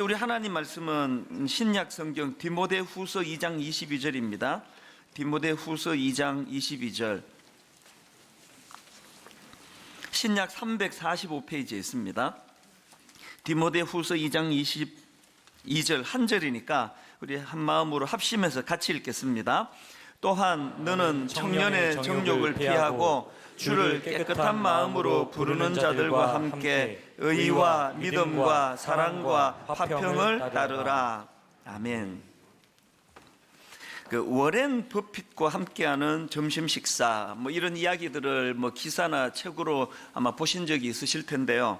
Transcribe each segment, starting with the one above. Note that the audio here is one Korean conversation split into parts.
우리 하나님 말씀은 신약 성경 디모데후서 2장 22절입니다. 디모데후서 2장 22절. 신약 345페이지에 있습니다. 디모데후서 2장 22절 한 절이니까 우리 한 마음으로 합심해서 같이 읽겠습니다. 또한 너는 청년의 정욕을 피하고 주를 깨끗한 마음으로 부르는 자들과 함께 의와 믿음과 사랑과 화평을 따르라. 아멘. 워렌 버핏과 함께하는 점심 식사, 이런 이야기들을 기사나 책으로 아마 보신 적이 있으실 텐데요.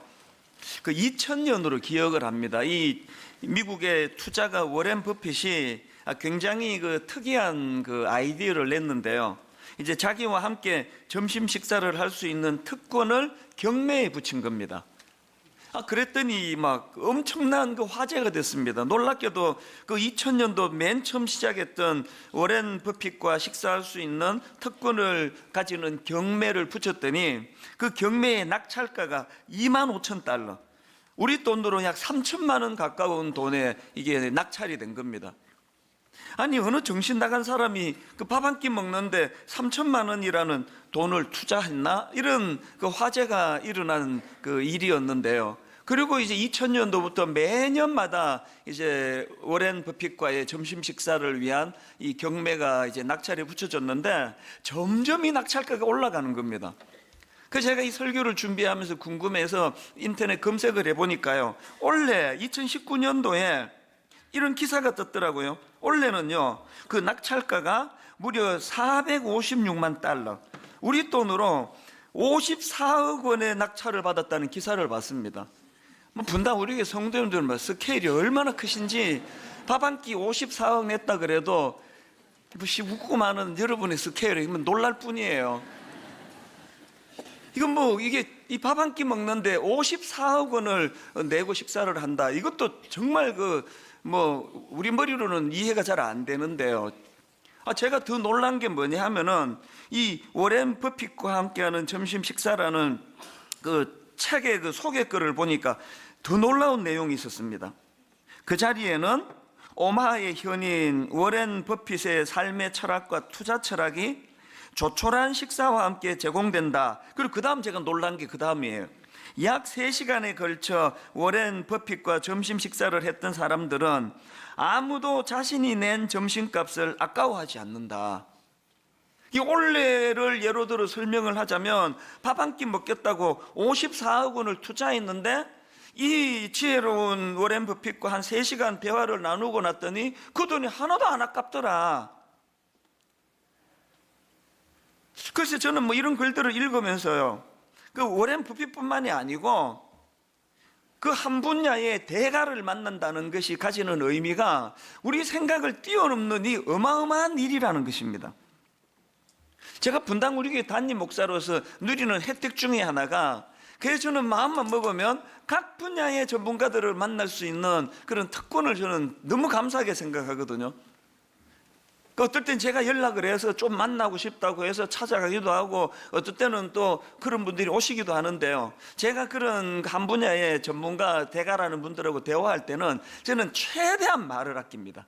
2000년으로 기억을 합니다. 이 미국의 투자가 워렌 버핏이 굉장히 특이한 아이디어를 냈는데요. 이제 자기와 함께 점심 식사를 할 수 있는 특권을 경매에 붙인 겁니다. 그랬더니 엄청난 화제가 됐습니다. 놀랍게도 2000년도 맨 처음 시작했던 워렌 버핏과 식사할 수 있는 특권을 가지는 경매를 붙였더니 그 경매의 낙찰가가 25,000달러, 우리 돈으로 약 3천만 원 가까운 돈에 이게 낙찰이 된 겁니다. 아니, 어느 정신 나간 사람이 밥 한 끼 먹는데 3천만 원이라는 돈을 투자했나? 이런 화제가 일어난 일이었는데요. 그리고 이제 2000년도부터 매년마다 이제 워렌 버핏과의 점심 식사를 위한 이 경매가 이제 낙찰에 붙여졌는데 점점 이 낙찰가가 올라가는 겁니다. 그래서 제가 이 설교를 준비하면서 궁금해서 인터넷 검색을 해보니까요, 올해 2019년도에 이런 기사가 떴더라고요. 올해는요, 그 낙찰가가 무려 456만 달러, 우리 돈으로 54억 원의 낙찰을 받았다는 기사를 봤습니다. 분당 우리 성도님들은 스케일이 얼마나 크신지, 밥 한 끼 54억 냈다 그래도 19만 원 여러분의 스케일에 놀랄 뿐이에요. 이건 이게 이 밥 한 끼 먹는데 54억 원을 내고 식사를 한다. 이것도 정말 우리 머리로는 이해가 잘 안 되는데요. 제가 더 놀란 게 뭐냐 하면은 이 워렌 버핏과 함께하는 점심 식사라는 책의 소개글을 보니까 더 놀라운 내용이 있었습니다. 그 자리에는 오마하의 현인 워렌 버핏의 삶의 철학과 투자 철학이 조촐한 식사와 함께 제공된다. 그리고 그 다음 제가 놀란 게 그 다음이에요. 약 3시간에 걸쳐 워렌 버핏과 점심 식사를 했던 사람들은 아무도 자신이 낸 점심값을 아까워하지 않는다. 이 올해를 예로 들어 설명을 하자면 밥 한 끼 먹겠다고 54억 원을 투자했는데 이 지혜로운 워렌 버핏과 한 3시간 대화를 나누고 났더니 그 돈이 하나도 안 아깝더라. 그래서 저는 이런 글들을 읽으면서요, 워렌 버핏뿐만이 아니고 그 한 분야의 대가를 만난다는 것이 가지는 의미가 우리 생각을 뛰어넘는 이 어마어마한 일이라는 것입니다. 제가 분당 우리 교회 담임 목사로서 누리는 혜택 중에 하나가, 그래서 저는 마음만 먹으면 각 분야의 전문가들을 만날 수 있는 그런 특권을 저는 너무 감사하게 생각하거든요. 어떨 땐 제가 연락을 해서 좀 만나고 싶다고 해서 찾아가기도 하고, 어떨 때는 또 그런 분들이 오시기도 하는데요. 제가 그런 한 분야의 전문가 대가라는 분들하고 대화할 때는 저는 최대한 말을 아낍니다.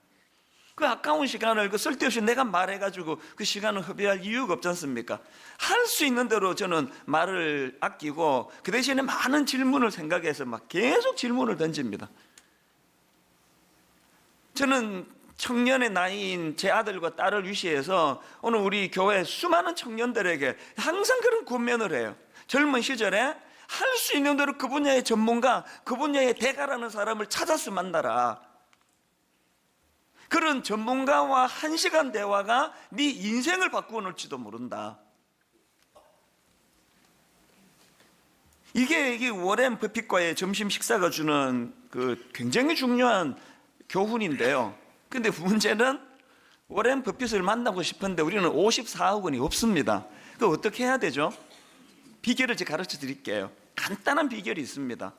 아까운 시간을 쓸데없이 내가 말해가지고 그 시간을 허비할 이유가 없지 않습니까? 할 수 있는 대로 저는 말을 아끼고 그 대신에 많은 질문을 생각해서 계속 질문을 던집니다. 저는 청년의 나이인 제 아들과 딸을 위시해서 오늘 우리 교회 수많은 청년들에게 항상 그런 권면을 해요. 젊은 시절에 할 수 있는 대로 그 분야의 전문가, 그 분야의 대가라는 사람을 찾아서 만나라. 그런 전문가와 1시간 대화가 네 인생을 바꾸어 놓을지도 모른다. 이게 워렌 버핏과의 점심 식사가 주는 굉장히 중요한 교훈인데요. 근데 문제는 워렌 버핏을 만나고 싶은데 우리는 54억 원이 없습니다. 어떻게 해야 되죠? 비결을 제가 가르쳐 드릴게요. 간단한 비결이 있습니다.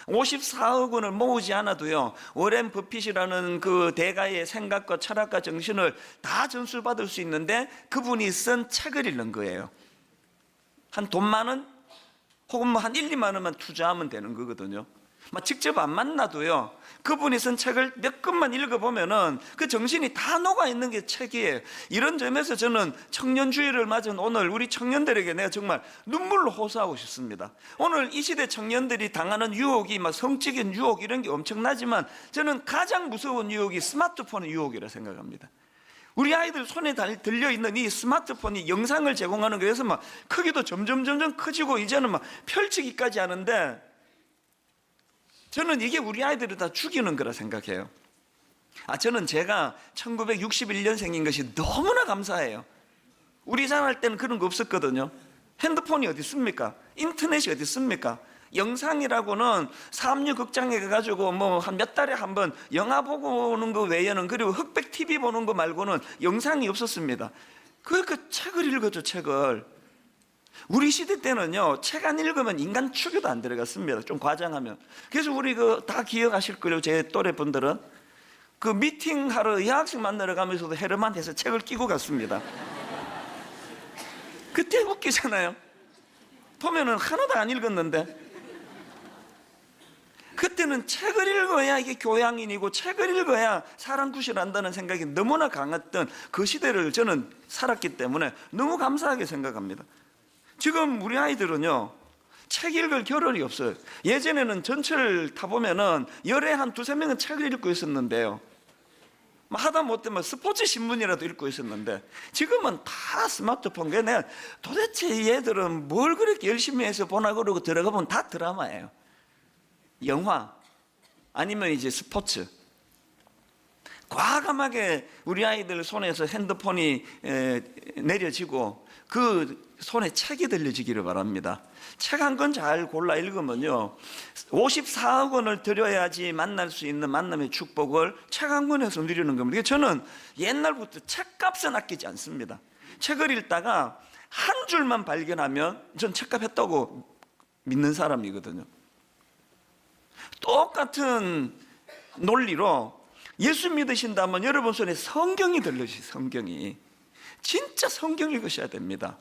54억 원을 모으지 않아도요, 워렌 버핏이라는 그 대가의 생각과 철학과 정신을 다 전수를 받을 수 있는데 그분이 쓴 책을 읽는 거예요. 한 돈 만 원 혹은 한 1, 2만 원만 투자하면 되는 거거든요. 막 직접 안 만나도요, 그분이 쓴 책을 몇 권만 읽어보면은 그 정신이 다 녹아있는 게 책이에요. 이런 점에서 저는 청년주의를 맞은 오늘 우리 청년들에게 내가 정말 눈물로 호소하고 싶습니다. 오늘 이 시대 청년들이 당하는 유혹이 막 성적인 유혹 이런 게 엄청나지만 저는 가장 무서운 유혹이 스마트폰의 유혹이라 생각합니다. 우리 아이들 손에 들려있는 이 스마트폰이 영상을 제공하는 거에서 막 크기도 점점 커지고 이제는 막 펼치기까지 하는데, 저는 이게 우리 아이들을 다 죽이는 거라 생각해요. 저는 제가 1961년생인 것이 너무나 감사해요. 우리 자랄 때는 그런 거 없었거든요. 핸드폰이 어디 있습니까? 인터넷이 어디 있습니까? 영상이라고는 삼류 극장에 가가지고 뭐 한 몇 달에 한 번 영화 보고 오는 거 외에는, 그리고 흑백 TV 보는 거 말고는 영상이 없었습니다. 그러니까 책을 읽었죠, 책을. 우리 시대 때는요, 책 안 읽으면 인간 추교도 안 들어갔습니다. 좀 과장하면. 그래서 우리 다 기억하실 거예요. 제 또래 분들은 그 미팅하러 여학생 만나러 가면서도 헤르만 해서 책을 끼고 갔습니다. 그때 웃기잖아요. 보면은 하나도 안 읽었는데. 그때는 책을 읽어야 이게 교양인이고 책을 읽어야 사람 구실한다는 생각이 너무나 강했던 그 시대를 저는 살았기 때문에 너무 감사하게 생각합니다. 지금 우리 아이들은요, 책 읽을 겨를이 없어요. 예전에는 전철 타보면은 열에 한 두세 명은 책을 읽고 있었는데요, 하다 못해 스포츠 신문이라도 읽고 있었는데, 지금은 다 스마트폰. 내가 도대체 얘들은 뭘 그렇게 열심히 해서 보나 그러고 들어가 보면 다 드라마예요. 영화 아니면 이제 스포츠. 과감하게 우리 아이들 손에서 핸드폰이 내려지고 그 손에 책이 들려지기를 바랍니다. 책 한 권 잘 골라 읽으면요, 54억 원을 들여야지 만날 수 있는 만남의 축복을 책 한 권에서 누리는 겁니다. 저는 옛날부터 책값은 아끼지 않습니다. 책을 읽다가 한 줄만 발견하면 전 책값 했다고 믿는 사람이거든요. 똑같은 논리로 예수 믿으신다면 여러분 손에 성경이 들려주세요. 성경이. 진짜 성경 읽으셔야 됩니다.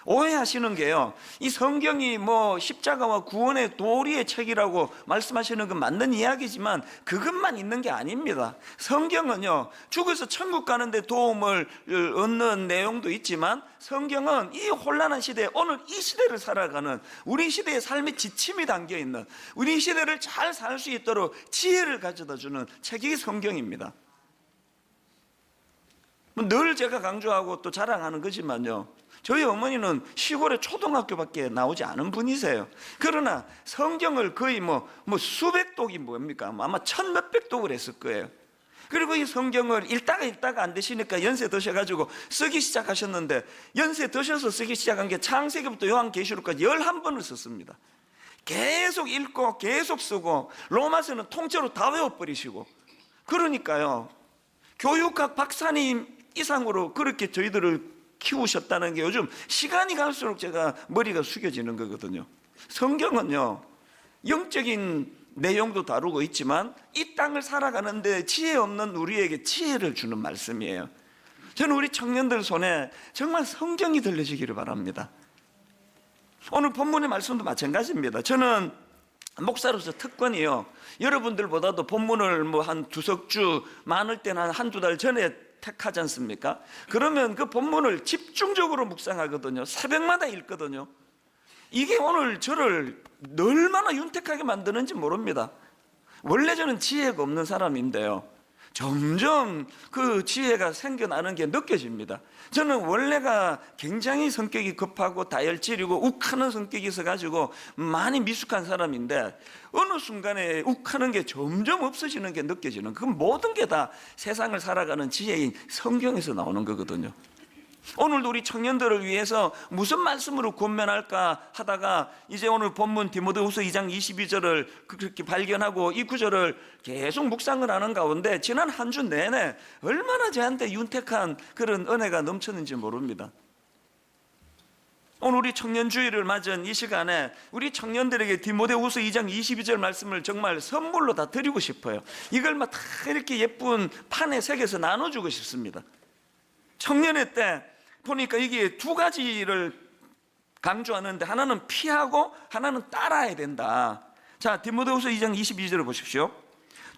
오해하시는 게요, 이 성경이 뭐 십자가와 구원의 도리의 책이라고 말씀하시는 건 맞는 이야기지만 그것만 있는 게 아닙니다. 성경은요, 죽어서 천국 가는데 도움을 얻는 내용도 있지만, 성경은 이 혼란한 시대에, 오늘 이 시대를 살아가는 우리 시대의 삶의 지침이 담겨있는, 우리 시대를 잘 살 수 있도록 지혜를 가져다 주는 책이 성경입니다. 늘 제가 강조하고 또 자랑하는 거지만요, 저희 어머니는 시골에 초등학교밖에 나오지 않은 분이세요. 그러나 성경을 거의 수백 독이 뭡니까? 아마 천 몇백 독을 했을 거예요. 그리고 이 성경을 읽다가 안 되시니까 연세 드셔가지고 쓰기 시작하셨는데, 연세 드셔서 쓰기 시작한 게 창세기부터 요한계시록까지 11번을 썼습니다. 계속 읽고 계속 쓰고, 로마서는 통째로 다 외워버리시고. 그러니까요, 교육학 박사님 이상으로 그렇게 저희들을 키우셨다는 게 요즘 시간이 갈수록 제가 머리가 숙여지는 거거든요. 성경은요, 영적인 내용도 다루고 있지만 이 땅을 살아가는데 지혜 없는 우리에게 지혜를 주는 말씀이에요. 저는 우리 청년들 손에 정말 성경이 들려지기를 바랍니다. 오늘 본문의 말씀도 마찬가지입니다. 저는 목사로서 특권이요, 여러분들보다도 본문을 한 두석 주, 많을 때는 한두 달 전에 택하지 않습니까? 그러면 그 본문을 집중적으로 묵상하거든요. 새벽마다 읽거든요. 이게 오늘 저를 얼마나 윤택하게 만드는지 모릅니다. 원래 저는 지혜가 없는 사람인데요, 점점 그 지혜가 생겨나는 게 느껴집니다. 저는 원래가 굉장히 성격이 급하고 다혈질이고 욱하는 성격이 있어가지고 많이 미숙한 사람인데, 어느 순간에 욱하는 게 점점 없어지는 게 느껴지는, 그 모든 게 다 세상을 살아가는 지혜인 성경에서 나오는 거거든요. 오늘도 우리 청년들을 위해서 무슨 말씀으로 권면할까 하다가 이제 오늘 본문 디모데후서 2장 22절을 그렇게 발견하고 이 구절을 계속 묵상을 하는 가운데 지난 한 주 내내 얼마나 저한테 윤택한 그런 은혜가 넘쳤는지 모릅니다. 오늘 우리 청년주의를 맞은 이 시간에 우리 청년들에게 디모데후서 2장 22절 말씀을 정말 선물로 다 드리고 싶어요. 이걸 다 이렇게 예쁜 판에 새겨서 나눠주고 싶습니다. 청년의 때 보니까 이게 두 가지를 강조하는데, 하나는 피하고 하나는 따라야 된다. 자, 디모데후서 2장 22절을 보십시오.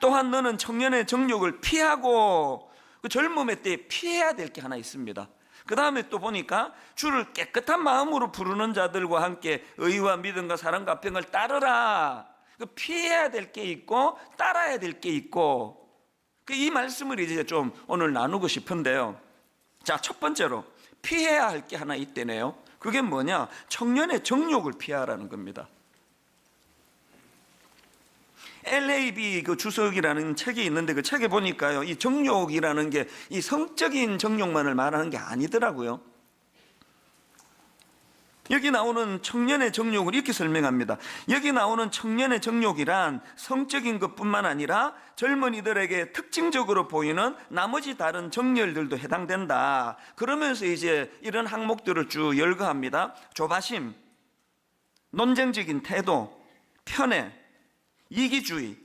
또한 너는 청년의 정욕을 피하고, 그 젊음의 때에 피해야 될 게 하나 있습니다. 그 다음에 또 보니까 주를 깨끗한 마음으로 부르는 자들과 함께 의와 믿음과 사랑과 평을 따르라. 그 피해야 될 게 있고 따라야 될 게 있고, 이 말씀을 이제 좀 오늘 나누고 싶은데요. 자, 첫 번째로 피해야 할 게 하나 있대네요. 그게 뭐냐? 청년의 정욕을 피하라는 겁니다. LAB 그 주석이라는 책이 있는데 그 책에 보니까요, 이 정욕이라는 게 이 성적인 정욕만을 말하는 게 아니더라고요. 여기 나오는 청년의 정욕을 이렇게 설명합니다. 여기 나오는 청년의 정욕이란 성적인 것뿐만 아니라 젊은이들에게 특징적으로 보이는 나머지 다른 정열들도 해당된다. 그러면서 이제 이런 항목들을 쭉 열거합니다. 조바심, 논쟁적인 태도, 편애, 이기주의,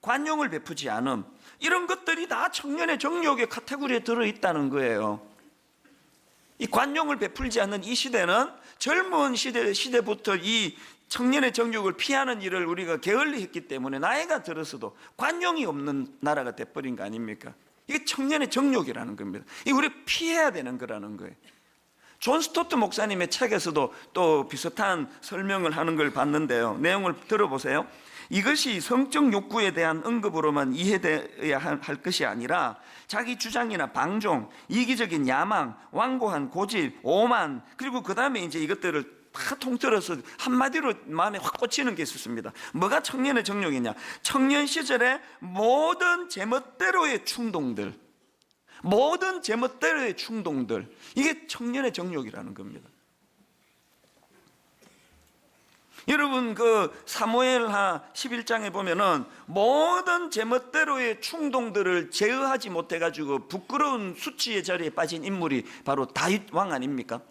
관용을 베푸지 않음, 이런 것들이 다 청년의 정욕의 카테고리에 들어있다는 거예요. 이 관용을 베풀지 않는 이 시대는 젊은 시대부터 이 청년의 정욕을 피하는 일을 우리가 게을리했기 때문에 나이가 들어서도 관용이 없는 나라가 돼버린 거 아닙니까? 이게 청년의 정욕이라는 겁니다. 이게 우리가 피해야 되는 거라는 거예요. 존 스토트 목사님의 책에서도 또 비슷한 설명을 하는 걸 봤는데요. 내용을 들어보세요. 이것이 성적 욕구에 대한 언급으로만 이해되어야 할 것이 아니라 자기 주장이나 방종, 이기적인 야망, 완고한 고집, 오만, 그리고 그 다음에 이제 이것들을 다 통틀어서 한마디로 마음에 확 꽂히는 게 있었습니다. 뭐가 청년의 정욕이냐? 청년 시절의 모든 제멋대로의 충동들, 모든 제멋대로의 충동들, 이게 청년의 정욕이라는 겁니다. 여러분 그 사무엘하 11장에 보면은 모든 제멋대로의 충동들을 제어하지 못해가지고 부끄러운 수치의 자리에 빠진 인물이 바로 다윗 왕 아닙니까?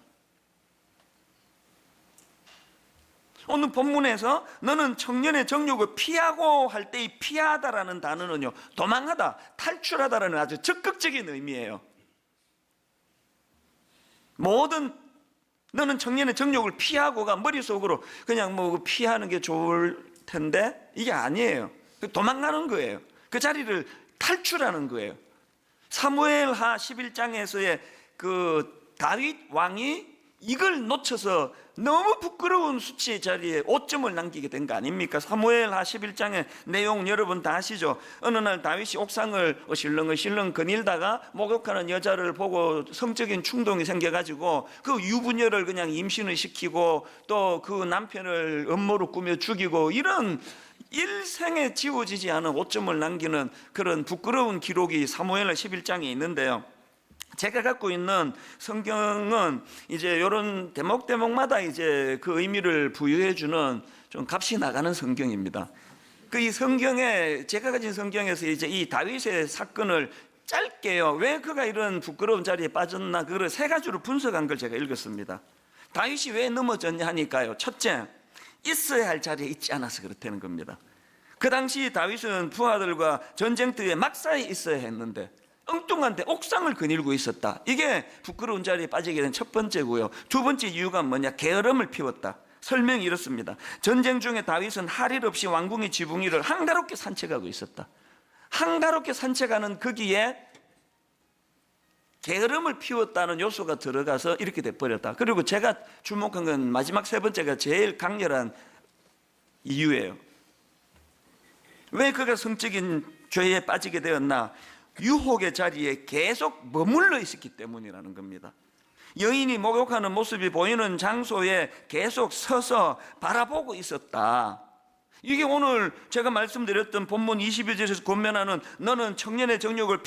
오늘 본문에서 너는 청년의 정욕을 피하고 할 때 이 피하다라는 단어는요, 도망하다, 탈출하다라는 아주 적극적인 의미예요. 너는 청년의 정욕을 피하고가 머릿속으로 그냥 뭐 피하는 게 좋을 텐데 이게 아니에요. 도망가는 거예요. 그 자리를 탈출하는 거예요. 사무엘하 11장에서의 그 다윗 왕이 이걸 놓쳐서 너무 부끄러운 수치의 자리에 오점을 남기게 된 거 아닙니까? 사무엘하 11장의 내용 여러분 다 아시죠? 어느 날 다윗이 옥상을 어실렁어실렁 거닐다가 목욕하는 여자를 보고 성적인 충동이 생겨가지고 그 유부녀를 그냥 임신을 시키고 또 그 남편을 음모로 꾸며 죽이고, 이런 일생에 지워지지 않은 오점을 남기는 그런 부끄러운 기록이 사무엘하 11장에 있는데요. 제가 갖고 있는 성경은 이제 이런 대목마다 이제 그 의미를 부여해주는 좀 값이 나가는 성경입니다. 그 이 성경에, 제가 가진 성경에서 이제 이 다윗의 사건을 짧게요, 왜 그가 이런 부끄러운 자리에 빠졌나, 그걸 세 가지로 분석한 걸 제가 읽었습니다. 다윗이 왜 넘어졌냐 하니까요, 첫째, 있어야 할 자리에 있지 않아서 그렇다는 겁니다. 그 당시 다윗은 부하들과 전쟁터에 막사에 있어야 했는데 엉뚱한데 옥상을 거닐고 있었다. 이게 부끄러운 자리에 빠지게 된 첫 번째고요. 두 번째 이유가 뭐냐? 게으름을 피웠다. 설명이 이렇습니다. 전쟁 중에 다윗은 할 일 없이 왕궁의 지붕 위를 한가롭게 산책하고 있었다. 한가롭게 산책하는 거기에 게으름을 피웠다는 요소가 들어가서 이렇게 돼버렸다. 그리고 제가 주목한 건 마지막 세 번째가 제일 강렬한 이유예요. 왜 그가 성적인 죄에 빠지게 되었나? 유혹의 자리에 계속 머물러 있었기 때문이라는 겁니다. 여인이 목욕하는 모습이 보이는 장소에 계속 서서 바라보고 있었다. 이게 오늘 제가 말씀드렸던 본문 22절에서 권면하는 너는 청년의 정욕을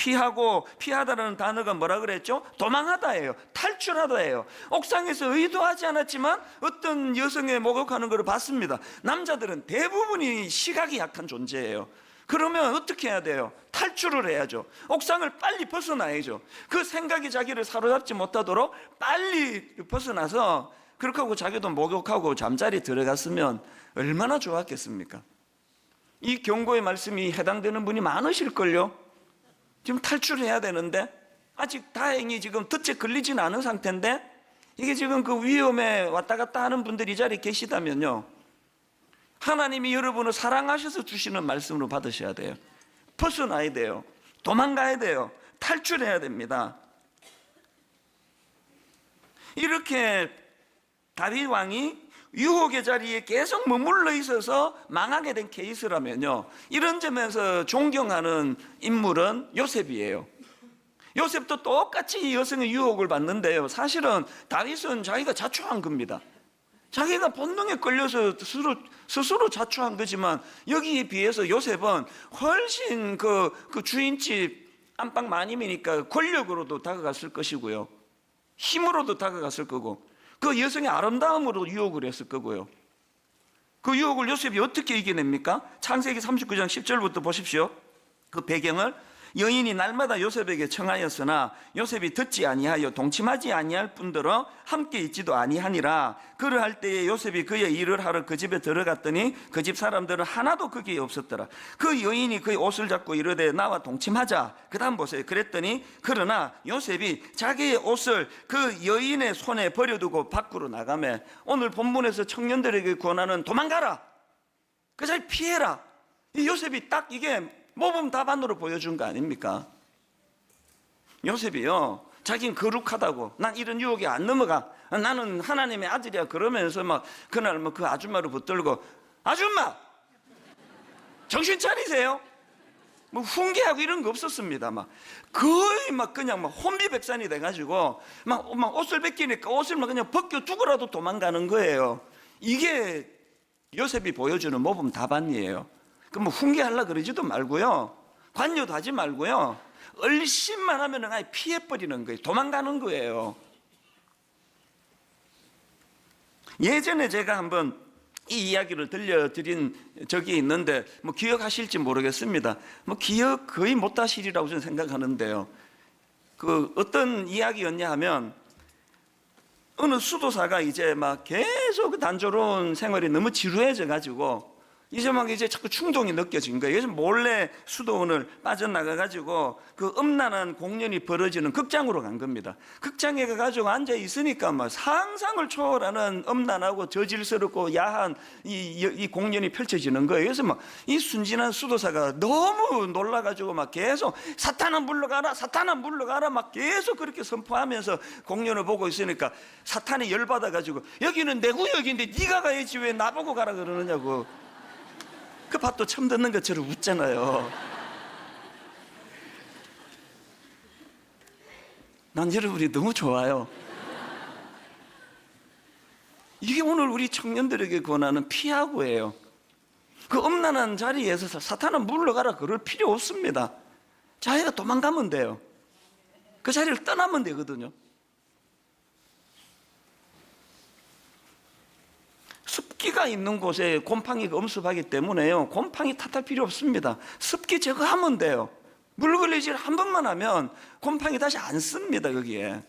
피하다라는 단어가 뭐라 그랬죠? 도망하다예요. 탈출하다예요. 옥상에서 의도하지 않았지만 어떤 여성의 목욕하는 것을 봤습니다. 남자들은 대부분이 시각이 약한 존재예요. 그러면 어떻게 해야 돼요? 탈출을 해야죠. 옥상을 빨리 벗어나야죠. 그 생각이 자기를 사로잡지 못하도록 빨리 벗어나서, 그렇게 하고 자기도 목욕하고 잠자리 들어갔으면 얼마나 좋았겠습니까? 이 경고의 말씀이 해당되는 분이 많으실걸요? 지금 탈출해야 되는데 아직 다행히 지금 덫에 걸리진 않은 상태인데, 이게 지금 그 위험에 왔다 갔다 하는 분들이 이 자리에 계시다면요, 하나님이 여러분을 사랑하셔서 주시는 말씀으로 받으셔야 돼요. 벗어나야 돼요. 도망가야 돼요. 탈출해야 됩니다. 이렇게 다윗 왕이 유혹의 자리에 계속 머물러 있어서 망하게 된 케이스라면요, 이런 점에서 존경하는 인물은 요셉이에요. 요셉도 똑같이 여성의 유혹을 받는데요, 사실은 다윗은 자기가 자초한 겁니다. 자기가 본능에 끌려서 스스로 자초한 거지만, 여기에 비해서 요셉은 훨씬 그 주인집 안방 마님이니까 권력으로도 다가갔을 것이고요, 힘으로도 다가갔을 거고, 그 여성의 아름다움으로 유혹을 했을 거고요. 그 유혹을 요셉이 어떻게 이겨냅니까? 창세기 39장 10절부터 보십시오. 그 배경을, 여인이 날마다 요셉에게 청하였으나 요셉이 듣지 아니하여 동침하지 아니할 뿐더러 함께 있지도 아니하니라. 그러할 때에 요셉이 그의 일을 하러 그 집에 들어갔더니 그 집 사람들은 하나도 거기에 없었더라. 그 여인이 그의 옷을 잡고 이르되 나와 동침하자. 그 다음 보세요. 그랬더니 그러나 요셉이 자기의 옷을 그 여인의 손에 버려두고 밖으로 나가매. 오늘 본문에서 청년들에게 권하는 도망가라, 그 자리 피해라, 이 요셉이 딱 이게 모범 답안으로 보여준 거 아닙니까? 요셉이요, 자기는 거룩하다고, 난 이런 유혹에 안 넘어가, 나는 하나님의 아들이야, 그러면서 막 그날 뭐 그 아줌마를 붙들고, 아줌마 정신 차리세요. 뭐 훈계하고 이런 거 없었습니다. 막 거의 막 그냥 막 혼비백산이 돼가지고 막 옷을 벗기니까 옷을 막 그냥 벗겨 두고라도 도망가는 거예요. 이게 요셉이 보여주는 모범 답안이에요. 뭐 훈계하려고 그러지도 말고요, 관여도 하지 말고요, 얼씬만 하면 아예 피해버리는 거예요. 도망가는 거예요. 예전에 제가 한번 이 이야기를 들려드린 적이 있는데 뭐 기억하실지 모르겠습니다. 뭐 기억 거의 못하시리라고 저는 생각하는데요, 그 어떤 이야기였냐 하면, 어느 수도사가 이제 막 계속 단조로운 생활이 너무 지루해져 가지고 이제 막 자꾸 충동이 느껴진 거예요. 그래서 몰래 수도원을 빠져나가가지고 그 음란한 공연이 벌어지는 극장으로 간 겁니다. 극장에 가가지고 앉아 있으니까 막 상상을 초월하는 음란하고 저질스럽고 야한 이 공연이 펼쳐지는 거예요. 그래서 막 이 순진한 수도사가 너무 놀라가지고 막 계속 사탄아 물러가라, 사탄아 물러가라, 막 계속 그렇게 선포하면서 공연을 보고 있으니까 사탄이 열받아가지고, 여기는 내 구역인데 네가 가야지 왜 나보고 가라 그러느냐고. 그 밥도 처음 듣는 것처럼 웃잖아요. 난 여러분이 너무 좋아요. 이게 오늘 우리 청년들에게 권하는 피하고예요. 그 음란한 자리에서 사탄은 물러가라 그럴 필요 없습니다. 자기가 도망가면 돼요. 그 자리를 떠나면 되거든요. 습기가 있는 곳에 곰팡이가 엄습하기 때문에요, 곰팡이 탓할 필요 없습니다. 습기 제거하면 돼요. 물걸레질 한 번만 하면 곰팡이 다시 안 씁니다. 거기에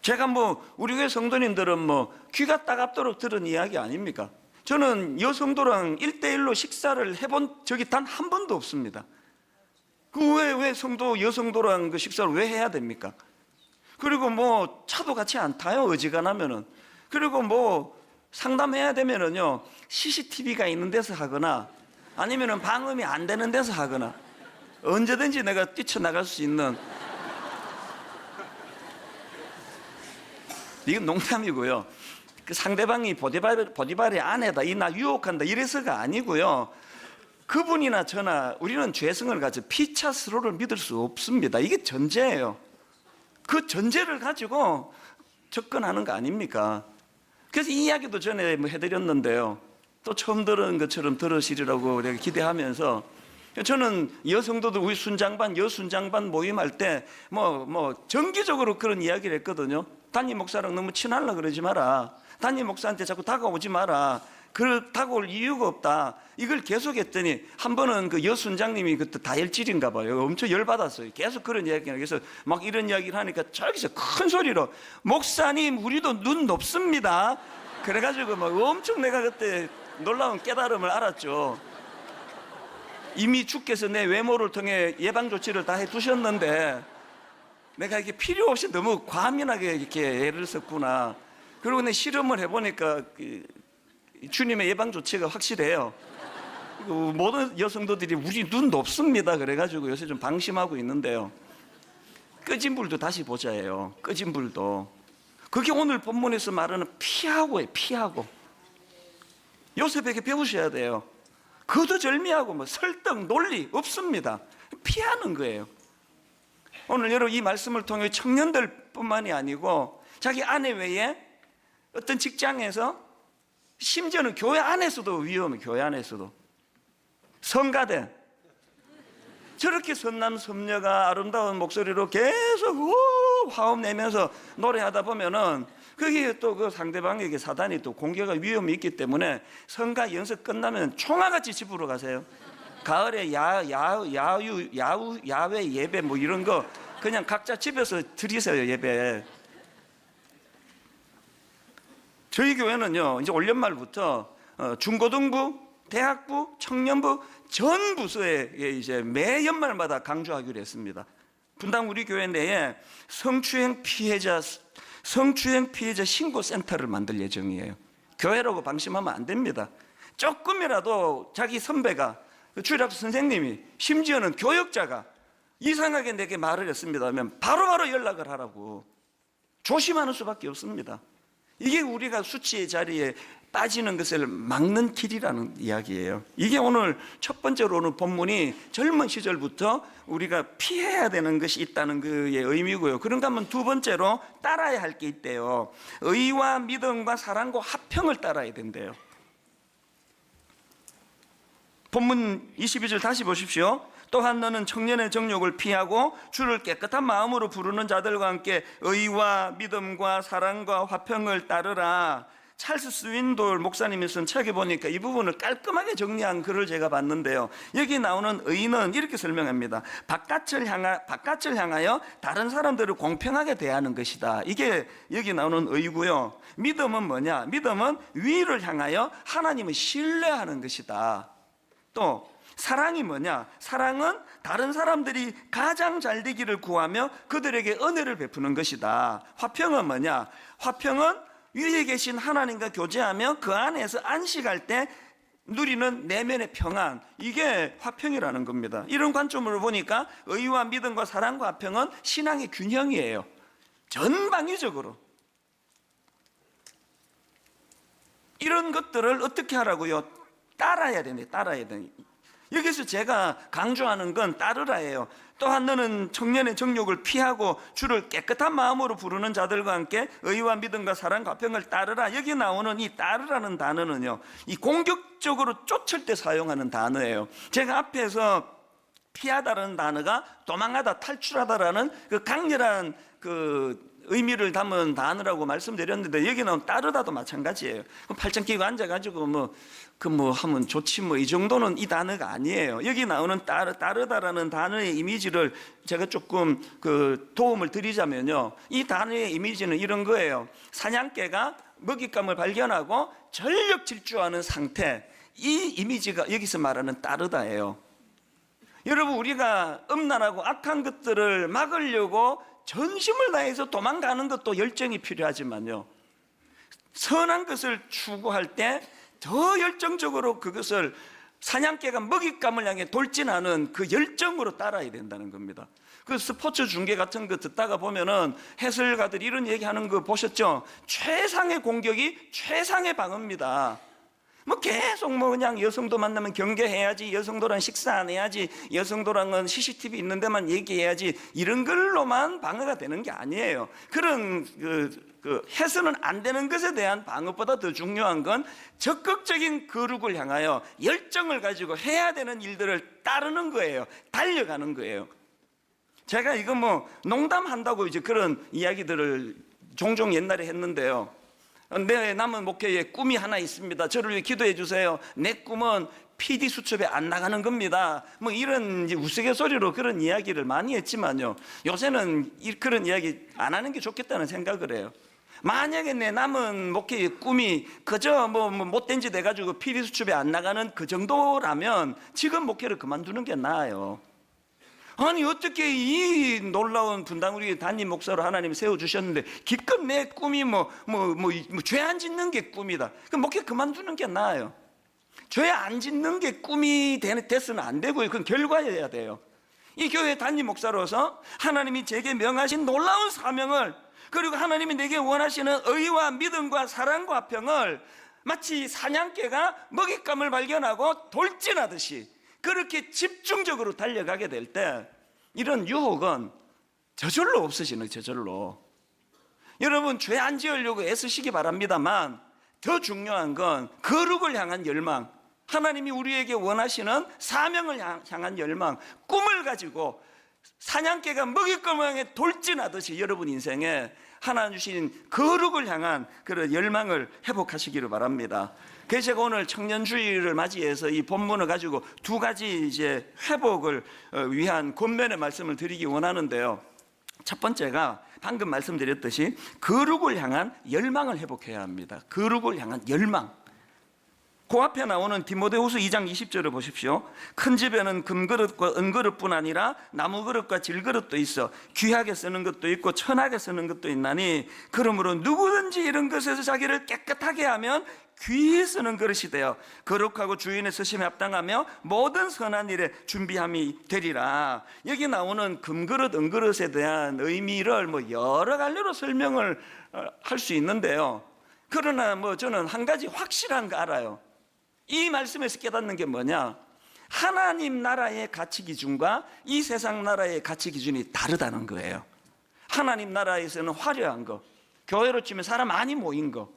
제가 뭐 우리 교회 성도님들은 뭐 귀가 따갑도록 들은 이야기 아닙니까? 저는 여성도랑 1대1로 식사를 해본 적이 단 한 번도 없습니다. 왜 여성도랑 그 식사를 왜 해야 됩니까? 그리고 뭐 차도 같이 안 타요, 어지간하면은. 그리고 뭐 상담해야 되면은요, CCTV가 있는 데서 하거나 아니면은 방음이 안 되는 데서 하거나, 언제든지 내가 뛰쳐나갈 수 있는, 이건 농담이고요. 그 상대방이 보디발의 아내다, 이 나 유혹한다 이래서가 아니고요, 그분이나 저나 우리는 죄성을 가지고 피차 서로를 믿을 수 없습니다. 이게 전제예요. 그 전제를 가지고 접근하는 거 아닙니까? 그래서 이 이야기도 전에 뭐 해드렸는데요, 또 처음 들은 것처럼 들으시리라고 기대하면서, 저는 여성도들 우리 순장반 여순장반 모임할 때 정기적으로 그런 이야기를 했거든요. 담임 목사랑 너무 친하려 그러지 마라, 담임 목사한테 자꾸 다가오지 마라, 그 다가올 이유가 없다. 이걸 계속 했더니 한 번은 그 여순장님이 그때 다혈질인가 봐요. 엄청 열받았어요. 계속 그런 이야기를. 그래서 막 이런 이야기를 하니까 저기서 큰 소리로, 목사님 우리도 눈 높습니다. 그래가지고 막 엄청 내가 그때 놀라운 깨달음을 알았죠. 이미 주께서 내 외모를 통해 예방조치를 다 해두셨는데 내가 이게 필요 없이 너무 과민하게 이렇게 애를 썼구나. 그리고 내 실험을 해보니까 주님의 예방 조치가 확실해요. 모든 여성도들이 우리 눈 높습니다. 그래가지고 요새 좀 방심하고 있는데요. 꺼진 불도 다시 보자예요. 꺼진 불도. 그게 오늘 본문에서 말하는 피하고예요. 피하고. 요셉에게 배우셔야 돼요. 거두절미하고 뭐 설득 논리 없습니다. 피하는 거예요. 오늘 여러분 이 말씀을 통해 청년들 뿐만이 아니고 자기 아내 외에 어떤 직장에서 심지어는 교회 안에서도 위험해. 교회 안에서도 성가대 저렇게 선남선녀가 아름다운 목소리로 계속 화음 내면서 노래하다 보면은 그게 또 그 상대방에게 사단이 또 공격할 위험이 있기 때문에 성가 연습 끝나면 총알같이 집으로 가세요. 가을에 야외 예배 뭐 이런 거 그냥 각자 집에서 드리세요. 예배. 저희 교회는요 이제 올 연말부터 중고등부, 대학부, 청년부 전 부서에 이제 매 연말마다 강조하기로 했습니다. 분당 우리 교회 내에 성추행 피해자 신고센터를 만들 예정이에요. 교회라고 방심하면 안 됩니다. 조금이라도 자기 선배가 주일학교 선생님이 심지어는 교역자가 이상하게 내게 말을 했습니다 하면 바로바로 연락을 하라고 조심하는 수밖에 없습니다. 이게 우리가 수치의 자리에 빠지는 것을 막는 길이라는 이야기예요. 이게 오늘 첫 번째로 오는 본문이 젊은 시절부터 우리가 피해야 되는 것이 있다는 그의 의미고요. 그런가 하면 두 번째로 따라야 할 게 있대요. 의와 믿음과 사랑과 화평을 따라야 된대요. 본문 22절 다시 보십시오. 또한 너는 청년의 정욕을 피하고 주를 깨끗한 마음으로 부르는 자들과 함께 의와 믿음과 사랑과 화평을 따르라. 찰스 스윈돌 목사님이 쓴 책에 보니까 이 부분을 깔끔하게 정리한 글을 제가 봤는데요. 여기 나오는 의는 이렇게 설명합니다. 바깥을 향하여 다른 사람들을 공평하게 대하는 것이다. 이게 여기 나오는 의고요. 믿음은 뭐냐? 믿음은 위를 향하여 하나님을 신뢰하는 것이다. 또 사랑이 뭐냐? 사랑은 다른 사람들이 가장 잘 되기를 구하며 그들에게 은혜를 베푸는 것이다. 화평은 뭐냐? 화평은 위에 계신 하나님과 교제하며 그 안에서 안식할 때 누리는 내면의 평안, 이게 화평이라는 겁니다. 이런 관점으로 보니까 의와 믿음과 사랑과 화평은 신앙의 균형이에요. 전방위적으로 이런 것들을 어떻게 하라고요? 따라야 되네. 따라야 되네. 여기서 제가 강조하는 건 따르라예요. 또한 너는 청년의 정욕을 피하고 주를 깨끗한 마음으로 부르는 자들과 함께 의와 믿음과 사랑과 화평을 따르라. 여기 나오는 이 따르라는 단어는요, 이 공격적으로 쫓을 때 사용하는 단어예요. 제가 앞에서 피하다라는 단어가 도망가다, 탈출하다라는 그 강렬한 그 의미를 담은 단어라고 말씀드렸는데 여기 나온 따르다도 마찬가지예요. 팔짱 끼고 앉아가지고 하면 좋지 이 정도는 이 단어가 아니에요. 여기 나오는 따르다라는 단어의 이미지를 제가 조금 그 도움을 드리자면요, 이 단어의 이미지는 이런 거예요. 사냥개가 먹잇감을 발견하고 전력 질주하는 상태, 이 이미지가 여기서 말하는 따르다예요. 여러분, 우리가 음란하고 악한 것들을 막으려고 전심을 다해서 도망가는 것도 열정이 필요하지만요, 선한 것을 추구할 때 더 열정적으로 그것을 사냥개가 먹잇감을 향해 돌진하는 그 열정으로 따라야 된다는 겁니다. 그 스포츠 중계 같은 거 듣다가 보면은 해설가들이 이런 얘기하는 거 보셨죠? 최상의 공격이 최상의 방어입니다. 계속 그냥 여성도 만나면 경계해야지, 여성도랑 식사 안 해야지, 여성도랑은 CCTV 있는 데만 얘기해야지, 이런 걸로만 방어가 되는 게 아니에요. 그런 해서는 안 되는 것에 대한 방어보다 더 중요한 건 적극적인 거룩을 향하여 열정을 가지고 해야 되는 일들을 따르는 거예요. 달려가는 거예요. 제가 이거 농담한다고 이제 그런 이야기들을 종종 옛날에 했는데요. 내 남은 목회에 꿈이 하나 있습니다. 저를 위해 기도해 주세요. 내 꿈은 PD 수첩에 안 나가는 겁니다. 이런 이제 우스갯소리로 그런 이야기를 많이 했지만요, 요새는 그런 이야기 안 하는 게 좋겠다는 생각을 해요. 만약에 내 남은 목회의 꿈이 그저 못된 짓 해가지고 PD 수첩에 안 나가는 그 정도라면 지금 목회를 그만두는 게 나아요. 아니 어떻게 이 놀라운 분당우리 담임 목사로 하나님 세워주셨는데 기껏 내 꿈이 죄 안 짓는 게 꿈이다. 그럼 목회 그만두는 게 나아요. 죄 안 짓는 게 꿈이 됐으면 안 되고요. 그건 결과여야 돼요. 이 교회 담임 목사로서 하나님이 제게 명하신 놀라운 사명을, 그리고 하나님이 내게 원하시는 의와 믿음과 사랑과 평을 마치 사냥개가 먹잇감을 발견하고 돌진하듯이 그렇게 집중적으로 달려가게 될 때 이런 유혹은 저절로 없어지는, 저절로. 여러분 죄 안 지으려고 애쓰시기 바랍니다만 더 중요한 건 거룩을 향한 열망, 하나님이 우리에게 원하시는 사명을 향한 열망, 꿈을 가지고 사냥개가 먹잇감을 향해 돌진하듯이 여러분 인생에 하나님 주신 거룩을 향한 그런 열망을 회복하시기를 바랍니다. 그래서 제가 오늘 청년주의를 맞이해서 이 본문을 가지고 두 가지 이제 회복을 위한 권면의 말씀을 드리기 원하는데요. 첫 번째가 방금 말씀드렸듯이 거룩을 향한 열망을 회복해야 합니다. 거룩을 향한 열망. 그 앞에 나오는 디모데후서 2장 20절을 보십시오. 큰 집에는 금그릇과 은그릇뿐 아니라 나무그릇과 질그릇도 있어 귀하게 쓰는 것도 있고 천하게 쓰는 것도 있나니 그러므로 누구든지 이런 것에서 자기를 깨끗하게 하면 귀히 쓰는 그릇이 되어 거룩하고 주인의 쓰심에 합당하며 모든 선한 일에 준비함이 되리라. 여기 나오는 금그릇, 은그릇에 대한 의미를 여러 갈래로 설명을 할 수 있는데요. 그러나 저는 한 가지 확실한 거 알아요. 이 말씀에서 깨닫는 게 뭐냐? 하나님 나라의 가치 기준과 이 세상 나라의 가치 기준이 다르다는 거예요. 하나님 나라에서는 화려한 거, 교회로 치면 사람 많이 모인 거,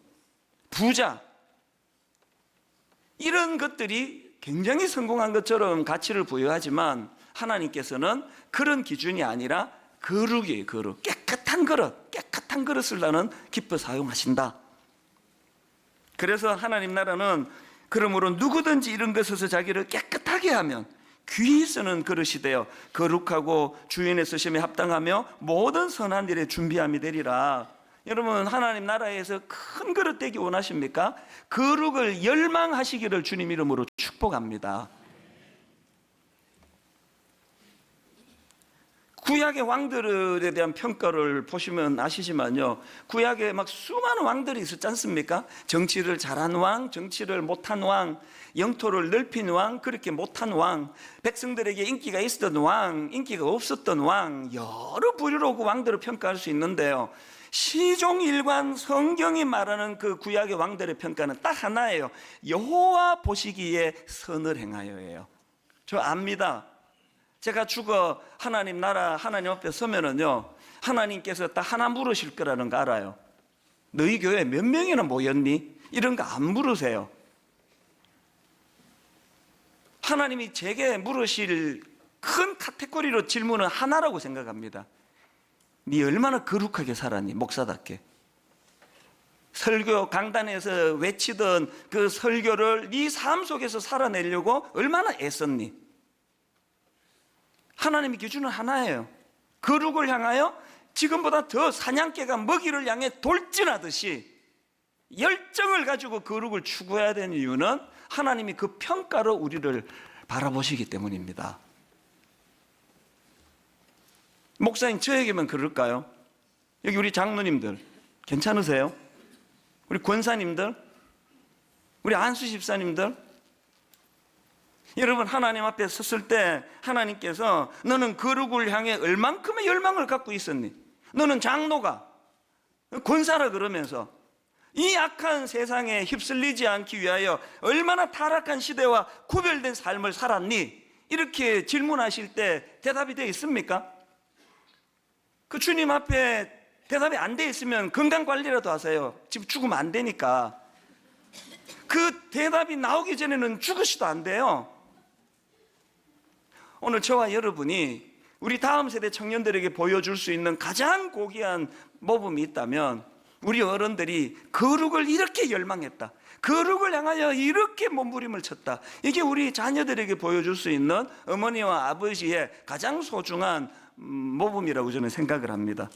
부자, 이런 것들이 굉장히 성공한 것처럼 가치를 부여하지만 하나님께서는 그런 기준이 아니라 거룩이에요. 거룩. 깨끗한 그릇을 나는 기뻐 사용하신다. 그래서 하나님 나라는 그러므로 누구든지 이런 것에서 자기를 깨끗하게 하면 귀히 쓰는 그릇이 되어 거룩하고 주인의 쓰심에 합당하며 모든 선한 일에 준비함이 되리라. 여러분 하나님 나라에서 큰 그릇 되기 원하십니까? 거룩을 열망하시기를 주님 이름으로 축복합니다. 구약의 왕들에 대한 평가를 보시면 아시지만요, 구약에 막 수많은 왕들이 있었지 않습니까? 정치를 잘한 왕, 정치를 못한 왕, 영토를 넓힌 왕, 그렇게 못한 왕, 백성들에게 인기가 있었던 왕, 인기가 없었던 왕, 여러 부류로 그 왕들을 평가할 수 있는데요, 시종일관 성경이 말하는 그 구약의 왕들의 평가는 딱 하나예요. 여호와 보시기에 선을 행하여예요. 저 압니다. 제가 죽어 하나님 나라, 하나님 앞에 서면은요, 하나님께서 딱 하나 물으실 거라는 거 알아요. 너희 교회 몇 명이나 모였니? 이런 거 안 물으세요. 하나님이 제게 물으실 큰 카테고리로 질문은 하나라고 생각합니다. 네 얼마나 거룩하게 살았니? 목사답게. 설교 강단에서 외치던 그 설교를 네 삶 속에서 살아내려고 얼마나 애썼니? 하나님의 기준은 하나예요. 거룩을 향하여 지금보다 더 사냥개가 먹이를 향해 돌진하듯이 열정을 가지고 거룩을 추구해야 되는 이유는 하나님이 그 평가로 우리를 바라보시기 때문입니다. 목사님 저에게만 그럴까요? 여기 우리 장로님들 괜찮으세요? 우리 권사님들, 우리 안수 집사님들, 여러분 하나님 앞에 섰을 때 하나님께서 너는 거룩을 향해 얼만큼의 열망을 갖고 있었니? 너는 장로가 권사라 그러면서 이 악한 세상에 휩쓸리지 않기 위하여 얼마나 타락한 시대와 구별된 삶을 살았니? 이렇게 질문하실 때 대답이 되어 있습니까? 그 주님 앞에 대답이 안 돼 있으면 건강관리라도 하세요. 지금 죽으면 안 되니까. 그 대답이 나오기 전에는 죽으시도 안 돼요. 오늘 저와 여러분이 우리 다음 세대 청년들에게 보여줄 수 있는 가장 고귀한 모범이 있다면 우리 어른들이 거룩을 이렇게 열망했다, 거룩을 향하여 이렇게 몸부림을 쳤다, 이게 우리 자녀들에게 보여줄 수 있는 어머니와 아버지의 가장 소중한 모범이라고 저는 생각을 합니다.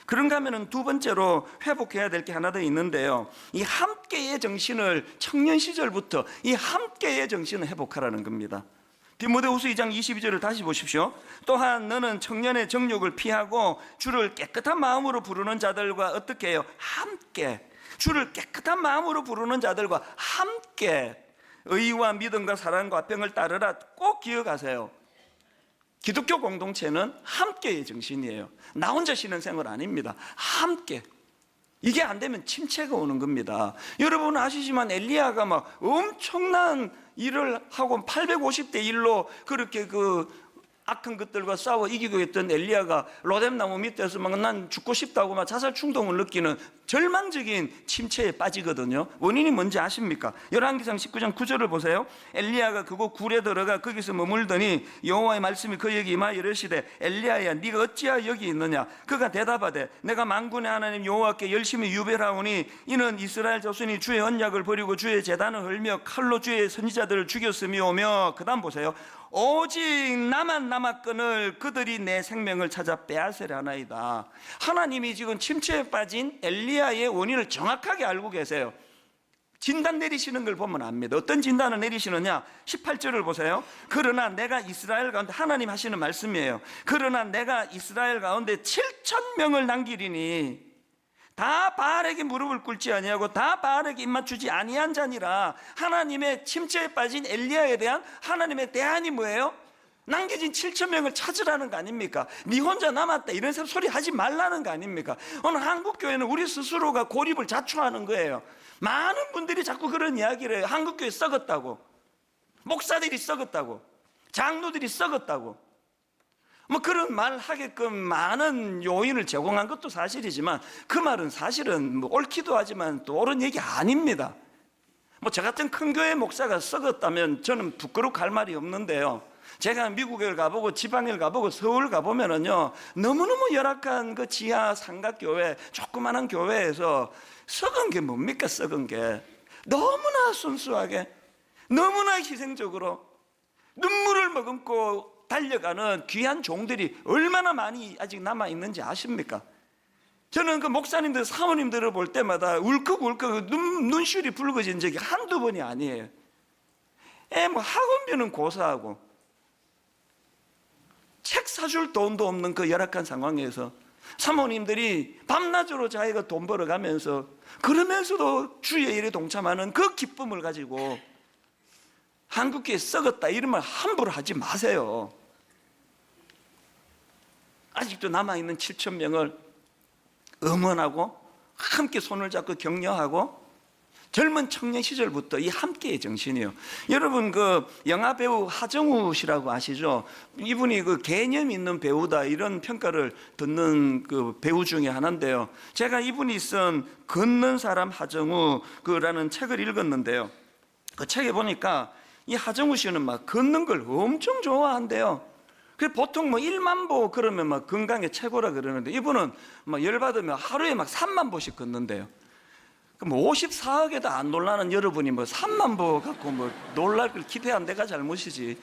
그런가 하면 두 번째로 회복해야 될 게 하나 더 있는데요, 이 함께의 정신을 청년 시절부터 이 함께의 정신을 회복하라는 겁니다. 디모데후서 2장 22절을 다시 보십시오. 또한 너는 청년의 정욕을 피하고 주를 깨끗한 마음으로 부르는 자들과 어떻게 해요? 함께, 주를 깨끗한 마음으로 부르는 자들과 함께 의와 믿음과 사랑과 평을 따르라. 꼭 기억하세요. 기독교 공동체는 함께의 정신이에요. 나 혼자 쉬는 생활 아닙니다. 함께. 이게 안 되면 침체가 오는 겁니다. 여러분 아시지만 엘리야가 막 엄청난 일을 하고 850대 1로 그렇게 악한 것들과 싸워 이기고 있던 엘리야가 로뎀나무 밑에서 막 난 죽고 싶다고 막 자살 충동을 느끼는 절망적인 침체에 빠지거든요. 원인이 뭔지 아십니까? 열왕기상 19장 9절을 보세요. 엘리야가 그곳 굴에 들어가 거기서 머물더니 여호와의 말씀이 그에게 임하여 이르시되 엘리야야 네가 어찌하여 여기 있느냐? 그가 대답하되 내가 만군의 하나님 여호와께 열심히 유별하오니 이는 이스라엘 자손이 주의 언약을 버리고 주의 제단을 헐며 칼로 주의 선지자들을 죽였음이오며. 그 다음 보세요. 오직 나만 남았거늘 그들이 내 생명을 찾아 빼앗으려 하나이다. 하나님이 지금 침체에 빠진 엘리야의 원인을 정확하게 알고 계세요. 진단 내리시는 걸 보면 압니다. 어떤 진단을 내리시느냐? 18절을 보세요. 그러나 내가 이스라엘 가운데, 하나님 하시는 말씀이에요. 그러나 내가 이스라엘 가운데 7,000명을 남기리니 다 바알에게 무릎을 꿇지 아니하고 다 바알에게 입맞추지 아니한 자니라. 하나님의 침체에 빠진 엘리야에 대한 하나님의 대안이 뭐예요? 남겨진 7,000명을 찾으라는 거 아닙니까? 네 혼자 남았다 이런 소리 하지 말라는 거 아닙니까? 오늘 한국교회는 우리 스스로가 고립을 자초하는 거예요. 많은 분들이 자꾸 그런 이야기를 해요. 한국교회 썩었다고, 목사들이 썩었다고, 장로들이 썩었다고, 뭐 그런 말 하게끔 많은 요인을 제공한 것도 사실이지만 그 말은 사실은 뭐 옳기도 하지만 또 옳은 얘기 아닙니다. 뭐 저 같은 큰 교회 목사가 썩었다면 저는 부끄럽고 할 말이 없는데요. 제가 미국에 가보고 지방에 가보고 서울 가보면은요, 너무너무 열악한 그 지하 삼각교회, 조그만한 교회에서 썩은 게 뭡니까? 썩은 게 너무나 순수하게, 너무나 희생적으로 눈물을 머금고 달려가는 귀한 종들이 얼마나 많이 아직 남아있는지 아십니까? 저는 그 목사님들, 사모님들을 볼 때마다 울컥울컥 눈시울이 붉어진 적이 한두 번이 아니에요. 뭐 학원비는 고사하고 책 사줄 돈도 없는 그 열악한 상황에서 사모님들이 밤낮으로 자기가 돈 벌어가면서 그러면서도 주의 일에 동참하는 그 기쁨을 가지고 한국교회 썩었다 이런 말 함부로 하지 마세요. 아직도 남아있는 7,000명을 응원하고 함께 손을 잡고 격려하고 젊은 청년 시절부터 이 함께의 정신이에요. 여러분 그 영화 배우 하정우 씨라고 아시죠? 이분이 그 개념 있는 배우다 이런 평가를 듣는 그 배우 중에 하나인데요. 제가 이분이 쓴 걷는 사람 하정우라는 책을 읽었는데요. 그 책에 보니까 이 하정우 씨는 막 걷는 걸 엄청 좋아한대요. 보통 뭐 1만 보 그러면 막 건강에 최고라 그러는데 이분은 막 열받으면 하루에 막 3만 보씩 걷는데요. 그럼 54억에도 안 놀라는 여러분이 뭐 3만 보 갖고 뭐 놀랄 걸 기대한 내가 잘못이지.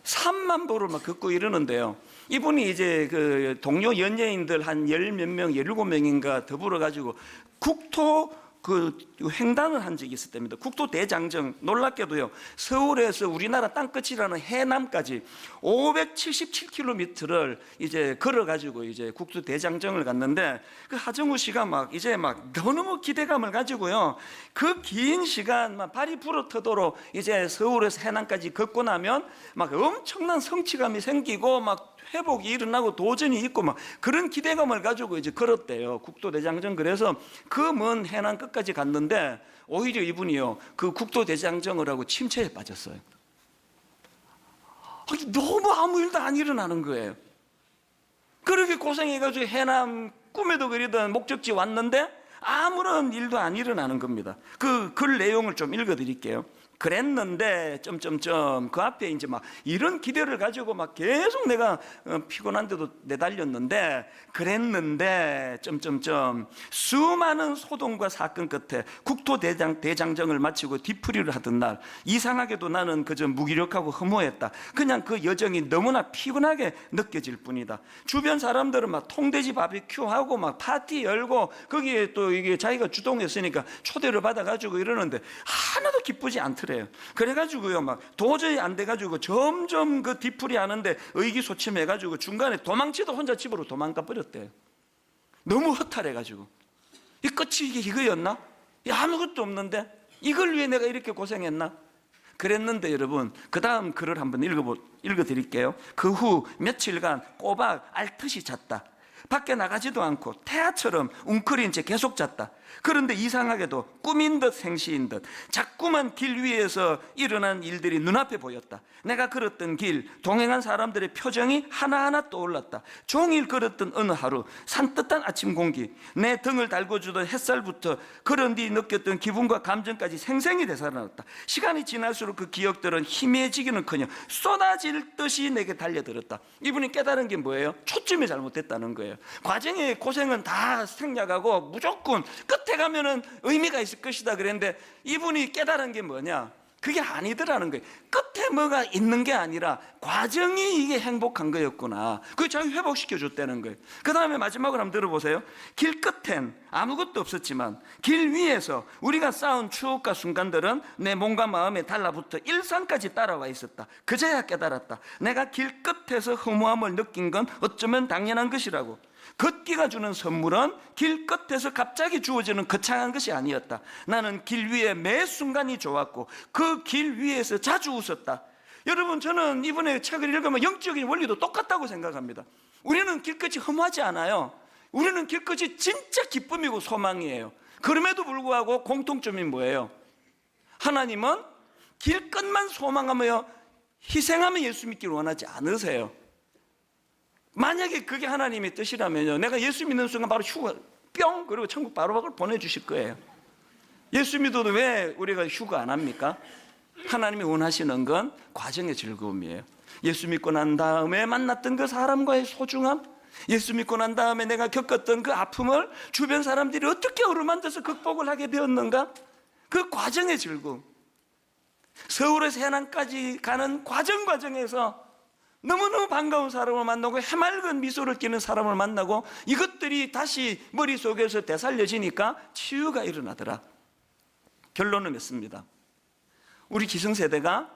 3만 보를 막 걷고 이러는데요. 이분이 이제 그 동료 연예인들 한 열 몇 명, 17명인가 더불어 가지고 국토 그 횡단을 한 적이 있을 때입니다. 국토 대장정, 놀랍게도요, 서울에서 우리나라 땅끝이라는 해남까지 577km를 이제 걸어가지고 이제 국토 대장정을 갔는데 그 하정우 씨가 막 이제 막 너무 기대감을 가지고요, 그 긴 시간 막 발이 부러터도록 이제 서울에서 해남까지 걷고 나면 막 엄청난 성취감이 생기고 막 회복이 일어나고 도전이 있고 막 그런 기대감을 가지고 이제 걸었대요. 국토대장정. 그래서 그 먼 해남 끝까지 갔는데 오히려 이분이요, 그 국토대장정을 하고 침체에 빠졌어요. 너무 아무 일도 안 일어나는 거예요. 그렇게 고생해가지고 해남 꿈에도 그리던 목적지 왔는데 아무런 일도 안 일어나는 겁니다. 그 글 내용을 좀 읽어드릴게요. 그랬는데 그 앞에 이제 막 이런 기대를 가지고 막 계속 내가 피곤한데도 내달렸는데 그랬는데 수많은 소동과 사건 끝에 국토대장정을 마치고 뒤풀이를 하던 날 이상하게도 나는 그저 무기력하고 허무했다. 그냥 그 여정이 너무나 피곤하게 느껴질 뿐이다. 주변 사람들은 막 통돼지 바비큐하고 막 파티 열고 거기에 또 이게 자기가 주동했으니까 초대를 받아가지고 이러는데 하나도 기쁘지 않더래요. 그래가지고요, 막 도저히 안 돼가지고 점점 그 뒤풀이 하는데 의기소침해가지고 중간에 도망치도 혼자 집으로 도망가 버렸대요. 너무 허탈해가지고. 이 끝이 이거였나? 아무것도 없는데 이걸 위해 내가 이렇게 고생했나? 그랬는데 여러분, 그 다음 글을 한번 읽어드릴게요. 그 후 며칠간 꼬박 앓듯이 잤다. 밖에 나가지도 않고 태아처럼 웅크린 채 계속 잤다. 그런데 이상하게도 꿈인 듯 생시인 듯 자꾸만 길 위에서 일어난 일들이 눈앞에 보였다. 내가 걸었던 길, 동행한 사람들의 표정이 하나하나 떠올랐다. 종일 걸었던 어느 하루, 산뜻한 아침 공기, 내 등을 달궈주던 햇살부터 걸은 뒤 느꼈던 기분과 감정까지 생생히 되살아났다. 시간이 지날수록 그 기억들은 희미해지기는커녕 쏟아질 듯이 내게 달려들었다. 이분이 깨달은 게 뭐예요? 초점이 잘못됐다는 거예요. 과정의 고생은 다 생략하고 무조건 끝에 가면은 의미가 있을 것이다 그랬는데, 이분이 깨달은 게 뭐냐? 그게 아니더라는 거예요. 끝에 뭐가 있는 게 아니라 과정이 이게 행복한 거였구나. 그걸 자기 회복시켜 줬다는 거예요. 그 다음에 마지막으로 한번 들어보세요. 길 끝엔 아무것도 없었지만 길 위에서 우리가 쌓은 추억과 순간들은 내 몸과 마음에 달라붙어 일상까지 따라와 있었다. 그제야 깨달았다. 내가 길 끝에서 허무함을 느낀 건 어쩌면 당연한 것이라고. 걷기가 주는 선물은 길 끝에서 갑자기 주어지는 거창한 것이 아니었다. 나는 길 위에 매 순간이 좋았고 그 길 위에서 자주 웃었다. 여러분, 저는 이번에 책을 읽으면 영적인 원리도 똑같다고 생각합니다. 우리는 길끝이 허무하지 않아요. 우리는 길끝이 진짜 기쁨이고 소망이에요. 그럼에도 불구하고 공통점이 뭐예요? 하나님은 길끝만 소망하며 희생하며 예수 믿기를 원하지 않으세요. 만약에 그게 하나님의 뜻이라면요, 내가 예수 믿는 순간 바로 휴가 뿅, 그리고 천국 바로 보내주실 거예요. 예수 믿어도 왜 우리가 휴가 안 합니까? 하나님이 원하시는 건 과정의 즐거움이에요. 예수 믿고 난 다음에 만났던 그 사람과의 소중함, 예수 믿고 난 다음에 내가 겪었던 그 아픔을 주변 사람들이 어떻게 어루만져서 극복을 하게 되었는가? 그 과정의 즐거움. 서울에서 해남까지 가는 과정에서 너무너무 반가운 사람을 만나고 해맑은 미소를 띠는 사람을 만나고 이것들이 다시 머릿속에서 되살려지니까 치유가 일어나더라. 결론은 맺습니다. 우리 기성세대가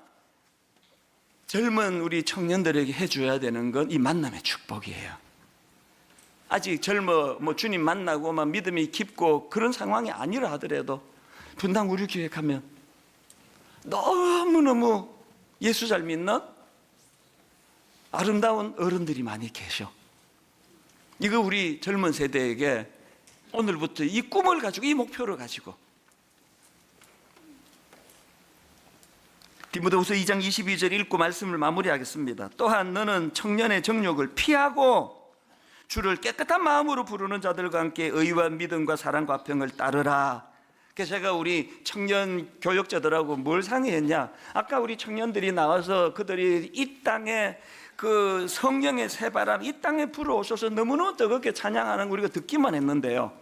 젊은 우리 청년들에게 해줘야 되는 건 이 만남의 축복이에요. 아직 젊어 주님 만나고 막 믿음이 깊고 그런 상황이 아니라 하더라도 분당 우리 교회 가면 너무너무 예수 잘 믿는 아름다운 어른들이 많이 계셔. 이거 우리 젊은 세대에게 오늘부터 이 꿈을 가지고, 이 목표를 가지고, 디모데후서 2장 22절 읽고 말씀을 마무리하겠습니다. 또한 너는 청년의 정욕을 피하고 주를 깨끗한 마음으로 부르는 자들과 함께 의와 믿음과 사랑과 화평을 따르라. 그래서 제가 우리 청년 교역자들하고 뭘 상의했냐? 아까 우리 청년들이 나와서 그들이 이 땅에 그 성령의 새바람, 이 땅에 불어오셔서 너무너무 뜨겁게 찬양하는 거 우리가 듣기만 했는데요,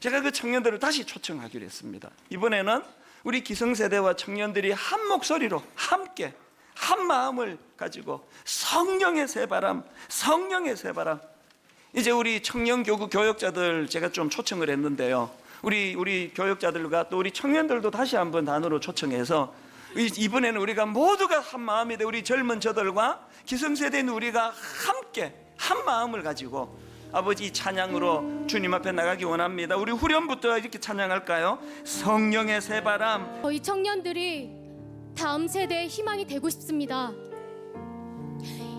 제가 그 청년들을 다시 초청하기로 했습니다. 이번에는 우리 기성세대와 청년들이 한 목소리로 함께 한 마음을 가지고 성령의 새바람, 성령의 새바람. 이제 우리 청년교구 교역자들 제가 좀 초청을 했는데요, 우리 교역자들과 또 우리 청년들도 다시 한번 단으로 초청해서 이번에는 우리가 모두가 한 마음이 돼, 우리 젊은 저들과 기성세대인 우리가 함께 한 마음을 가지고 아버지 찬양으로 주님 앞에 나가기 원합니다. 우리 후렴부터 이렇게 찬양할까요? 성령의 새바람. 저희 청년들이 다음 세대의 희망이 되고 싶습니다.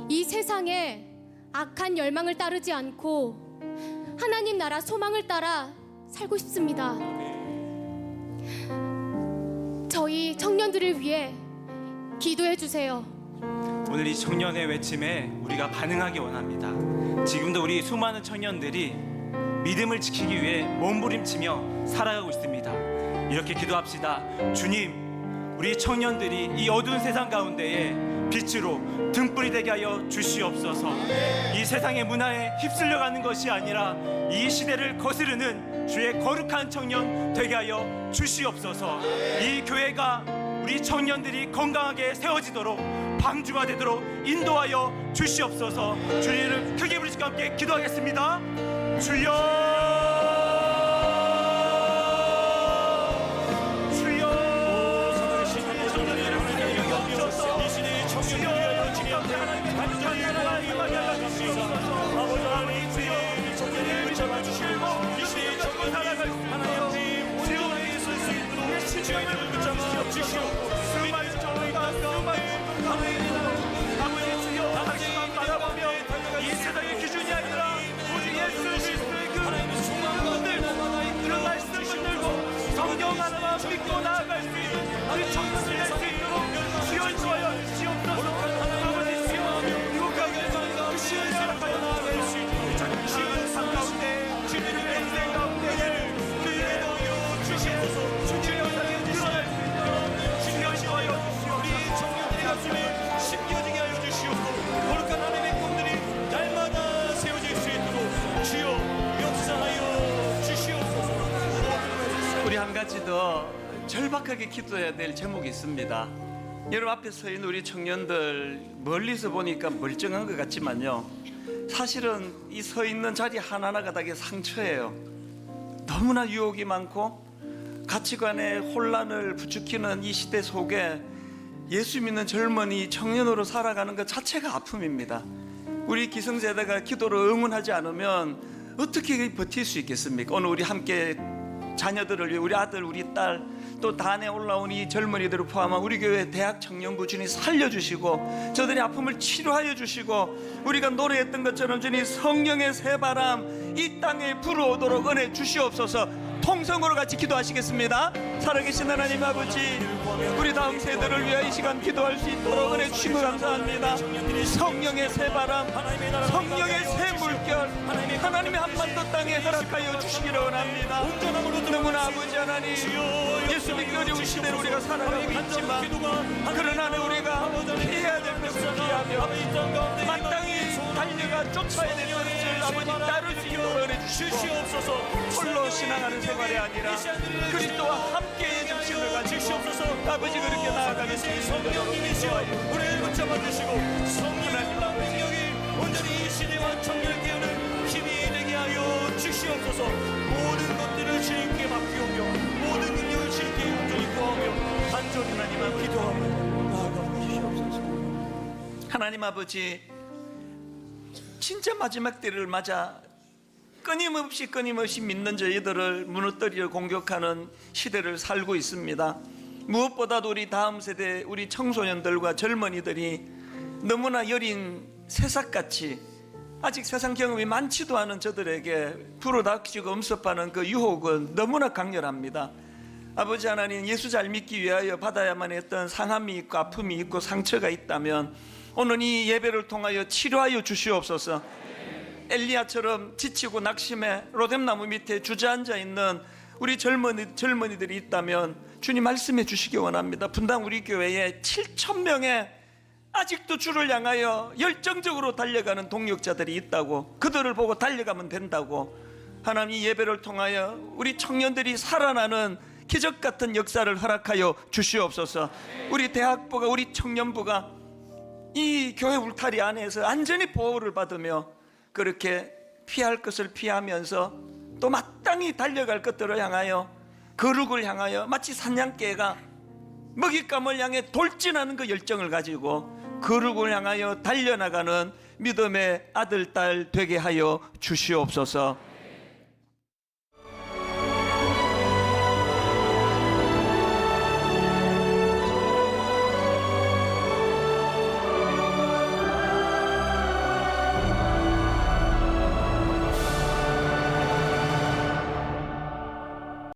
이 세상에 악한 열망을 따르지 않고 하나님 나라 소망을 따라 살고 싶습니다. 저희 청년들을 위해 기도해 주세요. 오늘 이 청년의 외침에 우리가 반응하기 원합니다. 지금도 우리 수많은 청년들이 믿음을 지키기 위해 몸부림치며 살아가고 있습니다. 이렇게 기도합시다. 주님, 우리 청년들이 이 어두운 세상 가운데에 빛으로 등불이 되게 하여 주시옵소서. 이 세상의 문화에 휩쓸려가는 것이 아니라 이 시대를 거스르는 주의 거룩한 청년 되게 하여 주시옵소서. 이 교회가 우리 청년들이 건강하게 세워지도록 방주가 되도록 인도하여 주시옵소서. 주님을 크게 부르시고 함께 기도하겠습니다. 주여, 주여. 한 가지 더 절박하게 기도해야 될 제목이 있습니다. 여러분 앞에 서 있는 우리 청년들 멀리서 보니까 멀쩡한 것 같지만요, 사실은 이 서 있는 자리 하나하나가 다 상처예요. 너무나 유혹이 많고 가치관의 혼란을 부추기는 이 시대 속에 예수 믿는 젊은이 청년으로 살아가는 것 자체가 아픔입니다. 우리 기성세대가 기도로 응원하지 않으면 어떻게 버틸 수 있겠습니까? 오늘 우리 함께 자녀들을 위해, 우리 아들, 우리 딸, 또 단에 올라온 이 젊은이들을 포함한 우리 교회 대학 청년부 주님 살려주시고 저들의 아픔을 치료하여 주시고, 우리가 노래했던 것처럼 주님 성령의 새바람 이 땅에 불어오도록 은혜 주시옵소서. 통성으로 같이 기도하시겠습니다. 살아계신 하나님 아버지, 우리 다음 세대를 위해 이 시간 기도할 수 있도록 은혜 주신 거 감사합니다. 성령의 새바람, 성령의 새 물결, 하나님의 한반도 땅에 허락하여 주시기를 원합니다. 너무나 아버지 하나님, 예수 믿기 어려운 시대를 우리가 살아가고 있지만, 그러나 우리가 피해야 될 것을 피하며 마땅히 달려가 쫓아야 될 것을 아버지 따를 수 있도록 은혜 주시옵소서. 홀로 신앙하는 생활이 아니라 그리스도와 함께의 정신을 가지고 아버지 그렇게 나아가는 성령님이시여 우리를 붙잡아 주시고 성령의 능력이 온전히 이 시대와 청년을 깨우는 힘이 되게 하여 주시옵소서. 모든 것들을 주님께 맡기오며 모든 능력을 주님께 온전히 구하오며 간절히 하나님 앞 기도하며 나아가 주시옵소서. 하나님 아버지, 진짜 마지막 때를 맞아 끊임없이 믿는 저희들을 무너뜨리려 공격하는 시대를 살고 있습니다. 무엇보다도 우리 다음 세대, 우리 청소년들과 젊은이들이 너무나 여린 새싹같이 아직 세상 경험이 많지도 않은 저들에게 불어닥치고 엄습하는 그 유혹은 너무나 강렬합니다. 아버지 하나님, 예수 잘 믿기 위하여 받아야만 했던 상함이 있고 아픔이 있고 상처가 있다면 오늘 이 예배를 통하여 치료하여 주시옵소서. 엘리야처럼 지치고 낙심해 로뎀나무 밑에 주저앉아 있는 우리 젊은이들이 있다면 주님 말씀해 주시기 원합니다. 분당 우리 교회에 7,000명의 아직도 주를 향하여 열정적으로 달려가는 동력자들이 있다고, 그들을 보고 달려가면 된다고, 하나님 이 예배를 통하여 우리 청년들이 살아나는 기적 같은 역사를 허락하여 주시옵소서. 우리 대학부가, 우리 청년부가 이 교회 울타리 안에서 안전히 보호를 받으며 그렇게 피할 것을 피하면서 또 마땅히 달려갈 것들을 향하여, 거룩을 향하여 마치 사냥개가 먹잇감을 향해 돌진하는 그 열정을 가지고 거룩을 향하여 달려나가는 믿음의 아들, 딸 되게 하여 주시옵소서.